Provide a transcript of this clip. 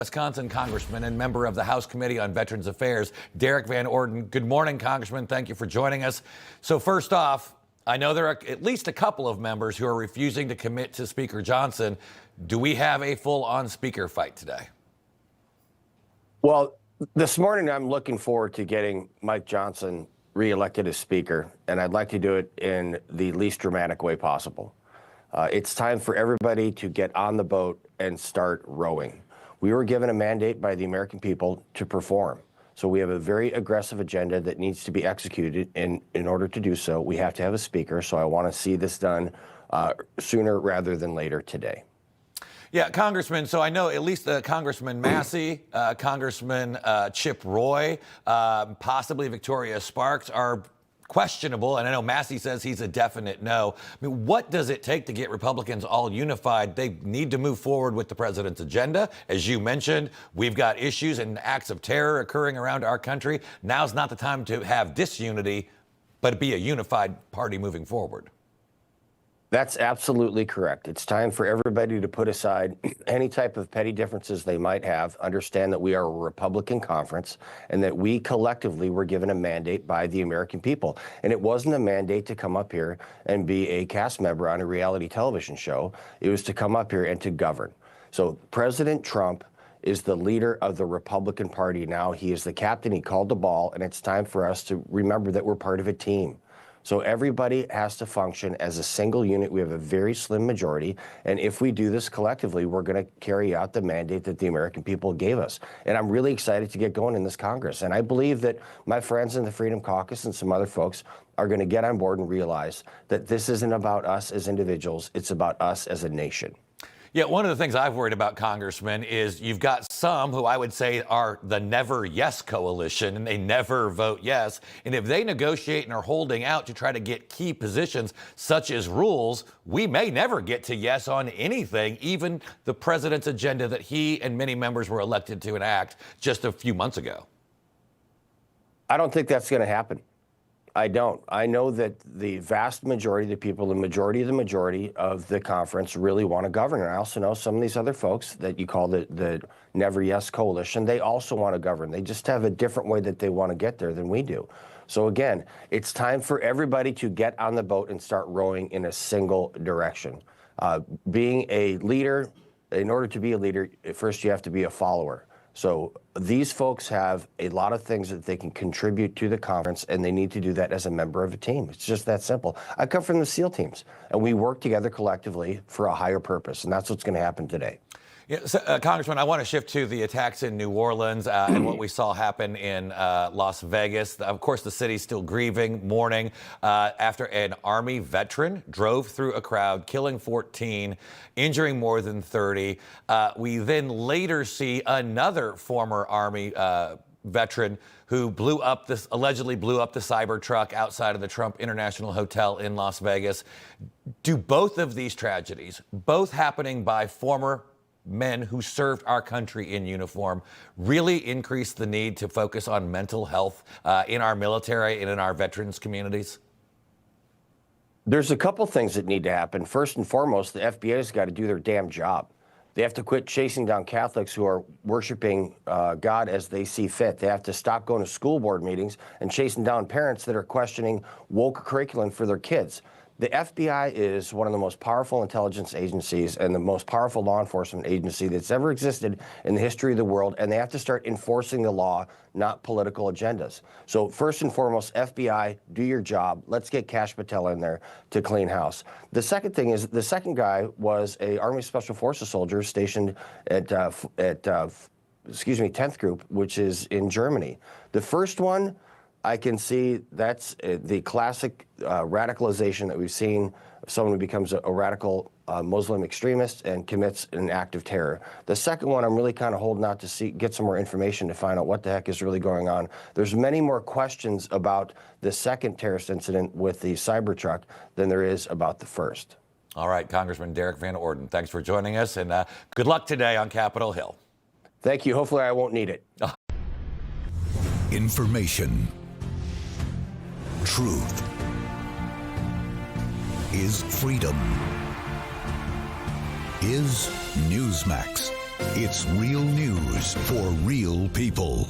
Wisconsin Congressman and member of the House Committee on Veterans Affairs, Derrick Van Orden. Good morning, Congressman. Thank you for joining us. So first off, I know there are at least a couple of members who are refusing to commit to Speaker Johnson. Do we have a full-on speaker fight today? Well, this morning I'm looking forward to getting Mike Johnson reelected as Speaker, and I'd like to do it in the least dramatic way possible. It's time for everybody to get on the boat and start rowing. We were given a mandate by the American people to perform. So we have a very aggressive agenda that needs to be executed. In order to do so, we have to have a speaker. So I want to see this done sooner rather than later today. Yeah, Congressman, so I know at least Congressman Massey, Congressman Chip Roy, possibly Victoria Sparks are questionable, and I know Massey says he's a definite no. I mean, what does it take to get Republicans all unified? They need to move forward with the president's agenda. As you mentioned, we've got issues and acts of terror occurring around our country. Now's not the time to have disunity, but be a unified party moving forward. That's absolutely correct. It's time for everybody to put aside any type of petty differences they might have, understand that we are a Republican conference, and that we collectively were given a mandate by the American people. And it wasn't a mandate to come up here and be a cast member on a reality television show. It was to come up here and to govern. So President Trump is the leader of the Republican Party now. He is the captain. He called the ball, and it's time for us to remember that we're part of a team. So everybody has to function as a single unit. We have a very slim majority. And if we do this collectively, we're going to carry out the mandate that the American people gave us. And I'm really excited to get going in this Congress. And I believe that my friends in the Freedom Caucus and some other folks are going to get on board and realize that this isn't about us as individuals. It's about us as a nation. Yeah, one of the things I've worried about, Congressman, is you've got some who I would say are the never yes coalition, and they never vote yes. And if they negotiate and are holding out to try to get key positions, such as rules, we may never get to yes on anything, even the president's agenda that he and many members were elected to enact just a few months ago. I don't think that's going to happen. I don't. I know that the vast majority of the people, the majority of the conference really want to govern. And I also know some of these other folks that you call the Never Yes Coalition, they also want to govern. They just have a different way that they want to get there than we do. So again, it's time for everybody to get on the boat and start rowing in a single direction. Being a leader, in order to be a leader, first you have to be a follower. So these folks have a lot of things that they can contribute to the conference, and they need to do that as a member of a team. It's just that simple. I come from the SEAL teams, and we work together collectively for a higher purpose, and that's what's going to happen today. Yeah, so, Congressman, I want to shift to the attacks in New Orleans and what we saw happen in Las Vegas. Of course, the city's still grieving, mourning after an Army veteran drove through a crowd, killing 14, injuring more than 30. We then later see another former Army veteran who allegedly blew up the Cybertruck outside of the Trump International Hotel in Las Vegas. Do both of these tragedies, both happening by former men who served our country in uniform, really increase the need to focus on mental health in our military and in our veterans communities? There's a couple things that need to happen. First and foremost, the FBI's got to do their damn job. They have to quit chasing down Catholics who are worshiping God as they see fit. They have to stop going to school board meetings and chasing down parents that are questioning woke curriculum for their kids. The FBI is one of the most powerful intelligence agencies and the most powerful law enforcement agency that's ever existed in the history of the world, and they have to start enforcing the law, not political agendas. So first and foremost, FBI, do your job. Let's get Kash Patel in there to clean house. The second thing is, the second guy was a Army Special Forces soldier stationed at 10th Group, which is in Germany. The first one, I can see that's the classic radicalization that we've seen. Someone who becomes a radical Muslim extremist and commits an act of terror. The second one, I'm really kind of holding out to get some more information to find out what the heck is really going on. There's many more questions about the second terrorist incident with the Cybertruck than there is about the first. All right, Congressman Derrick Van Orden, thanks for joining us, and good luck today on Capitol Hill. Thank you. Hopefully I won't need it. Information. Truth is freedom. Is Newsmax. It's real news for real people.